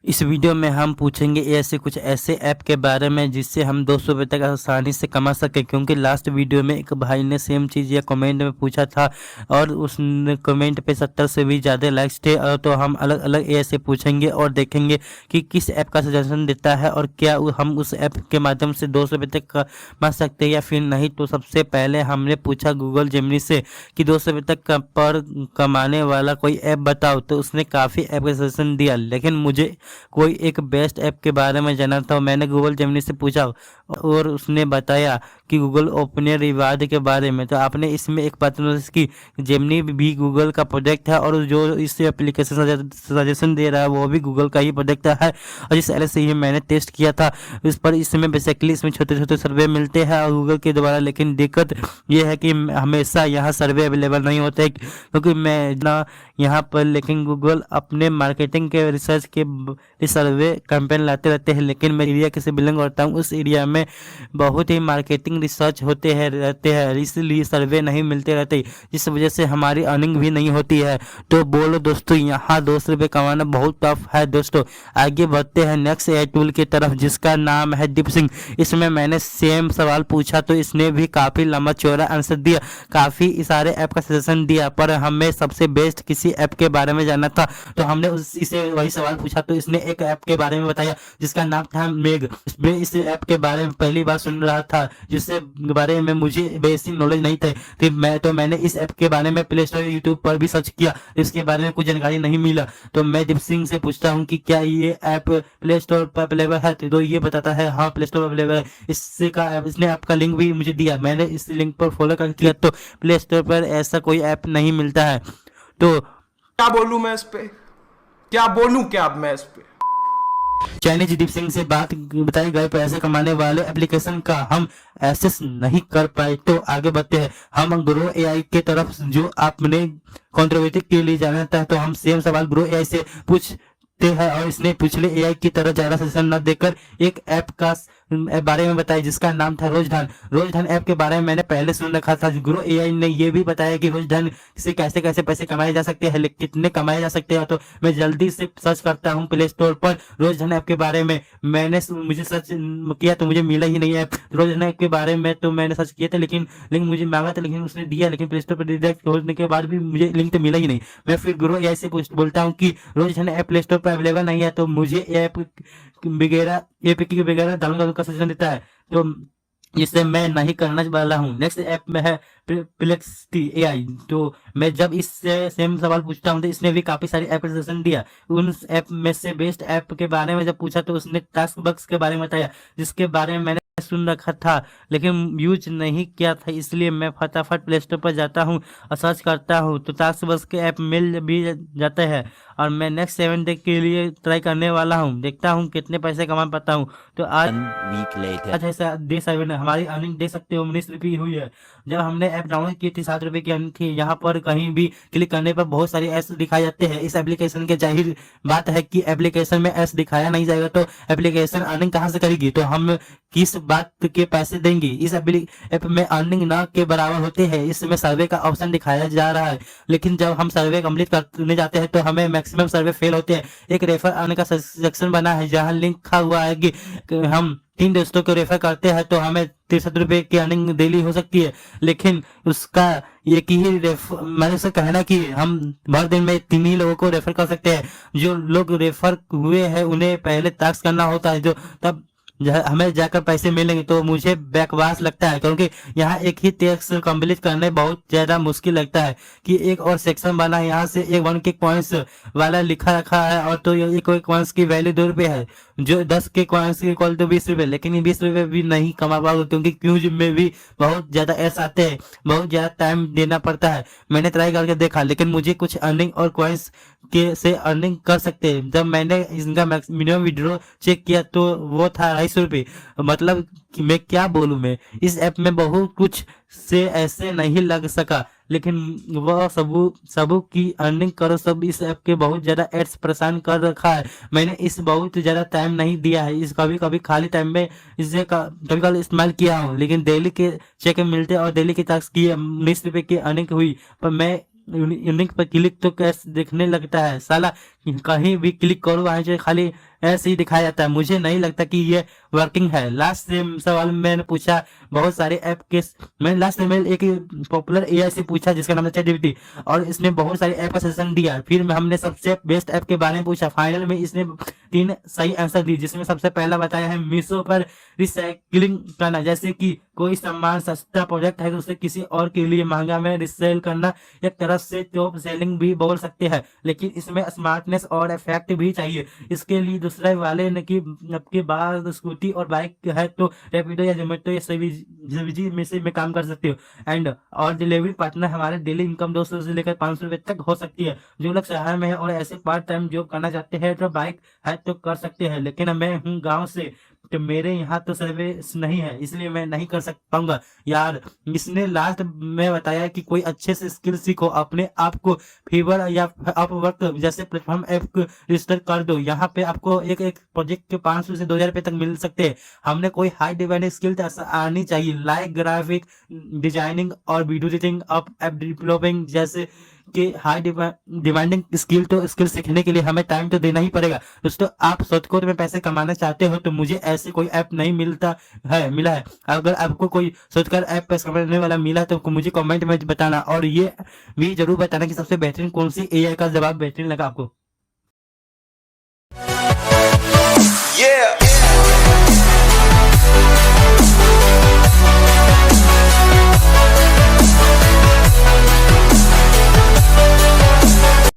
इस वीडियो में हम पूछेंगे ऐसे कुछ ऐसे ऐप के बारे में जिससे हम 200 रुपये तक आसानी से कमा सकें। क्योंकि लास्ट वीडियो में एक भाई ने सेम चीज़ या कमेंट में पूछा था और उस कमेंट पे 70 से भी ज़्यादा लाइक्स थे। तो हम अलग अलग ऐसे पूछेंगे और देखेंगे कि किस ऐप का सजेशन देता है और क्या हम उस ऐप के माध्यम से 200 रुपये तक कमा सकते हैं या फिर नहीं। तो सबसे पहले हमने पूछा गूगल जेमिनी से कि 200 रुपये तक पर कमाने वाला कोई ऐप बताओ। तो उसने काफ़ी ऐप का सजेशन दिया, लेकिन मुझे कोई एक बेस्ट ऐप के बारे में जाना था। मैंने गूगल जेमिनी से पूछा और उसने बताया कि गूगल ओपन रिवार्ड के बारे में। तो आपने इसमें एक बात नोटिस की, जेमिनी भी गूगल का प्रोडक्ट है और जो इस एप्लीकेशन सजेशन दे रहा है वो भी गूगल का ही प्रोडक्ट है। और इस पहले से ही मैंने टेस्ट किया था इस पर। इसमें बेसिकली इसमें छोटे छोटे सर्वे मिलते हैं और गूगल के द्वारा, लेकिन दिक्कत ये है कि हमेशा यहाँ सर्वे अवेलेबल नहीं होते क्योंकि मैं ना यहाँ पर, लेकिन गूगल अपने मार्केटिंग के रिसर्च के सर्वे कैंपेन लाते रहते हैं। लेकिन मैं एरिया से बिलोंग करता हूँ, उस एरिया में बहुत ही मार्केटिंग रिसर्च होते हैं रहते हैं, इसलिए सर्वे नहीं मिलते रहते, जिस वजह से हमारी अर्निंग भी नहीं होती है। तो बोलो दोस्तों, यहाँ 200 रुपये कमाना बहुत टफ है दोस्तों। आगे बढ़ते हैं नेक्स्ट एआई टूल की तरफ जिसका नाम है डीपसिंक। इसमें मैंने सेम सवाल पूछा तो इसने भी काफ़ी लंबा चौड़ा आंसर दिया, काफ़ी सारे ऐप का सजेशन दिया, पर हमें सबसे बेस्ट किसी ऐप के बारे में जानना था। तो हमने इसे वही सवाल पूछा तो इसने एक ऐप के बारे में बताया जिसका नाम था मेग। मैं इस ऐप के बारे में पहली बार सुन रहा था, जिससे बारे में मुझे बेसिक नॉलेज नहीं थे। फिर मैंने इस ऐप के बारे में प्ले स्टोर यूट्यूब पर भी सर्च किया, इसके बारे में कुछ जानकारी नहीं मिला। तो मैं दीपसिंह से पूछता हूँ कि क्या ये ऐप प्ले स्टोर पर अवेलेबल है। तो ये बताता है हाँ प्ले स्टोर पर अवेलेबल है। इसने ऐप का लिंक भी मुझे दिया, मैंने इस लिंक पर फॉलो कर किया तो प्ले स्टोर पर ऐसा कोई ऐप नहीं मिलता है। तो क्या बोलूं मैं इस पे, क्या बोलूं क्या अब मैं इस पे। चाइनीज दीपसिंह से बात बताई गए पैसे कमाने वाले एप्लीकेशन का हम एक्सेस नहीं कर पाए। तो आगे बढ़ते हैं हम ग्रो एआई के तरफ, जो आपने कंट्रोवर्सी के लिए जाना था। तो हम सेम सवाल ग्रो एआई से पूछते हैं और इसने पिछले एआई की तरह ज्यादा सजेशन न देकर एक ऐप का बारे में बताया जिसका नाम था रोजधन। रोजधन ऐप के बारे में मैंने पहले सुन रखा था। ग्रो एआई ने ये भी बताया कि रोजधन से कैसे कैसे पैसे कमाए जा सकते हैं, लेकिन कितने कमाए जा सकते हैं। तो मैं जल्दी से सर्च करता हूँ प्ले स्टोर पर रोजधन ऐप के बारे में। मुझे सर्च किया तो मुझे मिला ही नहीं है रोजधन ऐप के बारे में। तो मैंने सर्च किया था, लेकिन लिंक मुझे मांगा था, लेकिन उसने दिया, लेकिन प्ले स्टोर पर डायरेक्ट खोजने के बाद भी मुझे लिंक तो मिला ही नहीं। मैं फिर ग्रो एआई से बोलता हूँ कि रोजधन ऐप प्ले स्टोर पर अवेलेबल नहीं है। तो मुझे ऐप वगैरह एपीके वगैरह डाउनलोड का सजेशन देता है, तो जिससे मैं नहीं करना वाला हूँ। नेक्स्ट ऐप में है प्लेक्सिटी एआई। तो मैं जब इससे सेम सवाल पूछता हूँ तो इसने भी काफी सारी ऐप सजेशन दिया। उन ऐप में से बेस्ट ऐप के बारे में जब पूछा तो उसने टास्क बक्स के बारे में बताया, जिसके बारे में मैंने सुन रखा था लेकिन यूज नहीं किया था। इसलिए मैं फटाफट प्ले स्टोर पर जाता हूँ और सर्च करता हूँ तो टास्क बक्स के ऐप मिल भी जाते हैं। और मैं नेक्स्ट 7 डे के लिए ट्राई करने वाला हूँ, देखता हूँ कितने पैसे कमा पाता हूँ। तो आज ऐसा डे 7 है, हमारी अर्निंग देख सकते हो 19 रुपये हुई है। जब हमने ऐप डाउनलोड की थी 7 रुपये की अर्निंग थी। यहाँ पर कहीं भी क्लिक करने पर बहुत सारे एड्स दिखाए जाते हैं इस एप्लीकेशन के। जाहिर बात है कि एप्लीकेशन में एड्स दिखाया नहीं जाएगा तो एप्लीकेशन अर्निंग कहाँ से करेगी। तो हम किस बात के पैसे देंगे। इस ऐप में अर्निंग ना के बराबर होते हैं। इसमें सर्वे का ऑप्शन दिखाया जा रहा है, लेकिन जब हम सर्वे कंप्लीट करने जाते हैं तो हमें मैक्सिमम सर्वे फेल होते हैं। एक रेफर अर्न का सेक्शन बना है जहां लिखा हुआ है कि हम 3 दोस्तों को रेफर करते हैं तो हमें 63 रुपये की अर्निंग डेली हो सकती है। लेकिन उसका एक ही मैंने से कहना कि हम भर दिन में 3 ही लोगों को रेफर कर सकते हैं। जो लोग रेफर हुए हैं उन्हें पहले टास्क करना होता है, जो तब हमें जाकर पैसे मिलेंगे। तो मुझे बैकवास लगता है क्योंकि यहाँ एक ही टैक्स कंप्लीट करने बहुत ज्यादा मुश्किल लगता है कि एक और सेक्शन बना है, यहाँ से एक 1 के कॉइन्स वाला लिखा रखा है और तो एक कॉइन्स की वैल्यू 2 रुपये है, जो 10 के कॉइन्स की इक्वल तो 20 रुपये। लेकिन ये 20 रुपये भी नहीं कमा पाओगे क्योंकि क्यूज में भी बहुत ज्यादा एस आते हैं, बहुत ज्यादा टाइम देना पड़ता है। मैंने ट्राई करके देखा लेकिन मुझे कुछ अर्निंग और कॉइन्स के से अर्निंग कर सकते हैं। जब मैंने इनका मिनिमम विड्रॉ चेक किया तो वो था 250 रुपये। मतलब कि मैं क्या बोलूं, मैं इस ऐप में बहुत कुछ से ऐसे नहीं लग सका, लेकिन वह सबू की अर्निंग करो सब इस ऐप के बहुत ज्यादा एड्स परेशान कर रखा है। मैंने इस बहुत ज्यादा टाइम नहीं दिया है, इस कभी कभी खाली टाइम में इसे कभी कभी इस्तेमाल किया हूँ, लेकिन डेली के चेक मिलते और डेली के टास्क की 19 रुपये की अर्निंग हुई। पर मैं लिंक पर क्लिक तो कैसे देखने लगता है साला, कहीं भी क्लिक करो वहाँ से खाली ऐसे ही दिखाया जाता है। मुझे नहीं लगता कि ये वर्किंग है। लास्ट से सवाल मैंने पूछा बहुत सारे ऐप के, मैंने लास्ट में एक पॉपुलर एआई से पूछा जिसका नाम है ChatGPT, और इसने बहुत सारे ऐप का सजेशन दिया। फिर हमने सबसे बेस्ट ऐप के बारे में पूछा, फाइनल में इसने 3 सही आंसर दी, जिसमें सबसे पहला बताया है मीशो पर रिसाइकलिंग करना। जैसे कि कोई सामान सस्ता प्रोडक्ट है तो उसे किसी और के लिए महंगा में रिसेल करना, एक तरह से टॉप सेलिंग भी बोल सकते हैं, लेकिन इसमें स्मार्टनेस और इफेक्ट भी चाहिए। इसके लिए दूसरे वाले ने कि आपके बाद स्कूटी और बाइक है तो रैपिडो या जोमेटो या स्विगी में से में काम कर सकते हो। एंड और डिलीवरी पार्टनर हमारे डेली इनकम 200 से लेकर 500 रुपए तक हो सकती है। जो लोग शहर में है और ऐसे पार्ट टाइम जॉब करना चाहते हैं तो बाइक है तो कर सकते हैं, लेकिन मैं हूँ गाँव से तो मेरे यहाँ तो सर्विस नहीं है, इसलिए मैं नहीं कर पाऊंगा यार। इसने लास्ट में बताया कि कोई अच्छे से स्किल सीखो, अपने आप को फीवर या अपवर्क जैसे प्लेटफॉर्म ऐप को रजिस्टर कर दो। यहाँ पे आपको एक एक प्रोजेक्ट के 500 से 2000 रुपए तक मिल सकते हैं। हमने कोई हाई डिमांडिंग स्किल आनी चाहिए, लाइक ग्राफिक डिजाइनिंग और वीडियो एडिटिंग, ऐप डेवलपिंग जैसे कि हाई डिमांडिंग स्किल। तो स्किल सीखने के लिए हमें टाइम तो देना ही पड़ेगा। दोस्तों, आप सोच को में पैसे कमाना चाहते हो तो मुझे ऐसे कोई ऐप नहीं मिला है। अगर आपको कोई सोचकर ऐप पैसे कमाने वाला मिला तो मुझे कमेंट में बताना, और ये भी जरूर बताना कि सबसे बेहतरीन कौन सी एआई का जवाब बेहतरीन लगा आपको।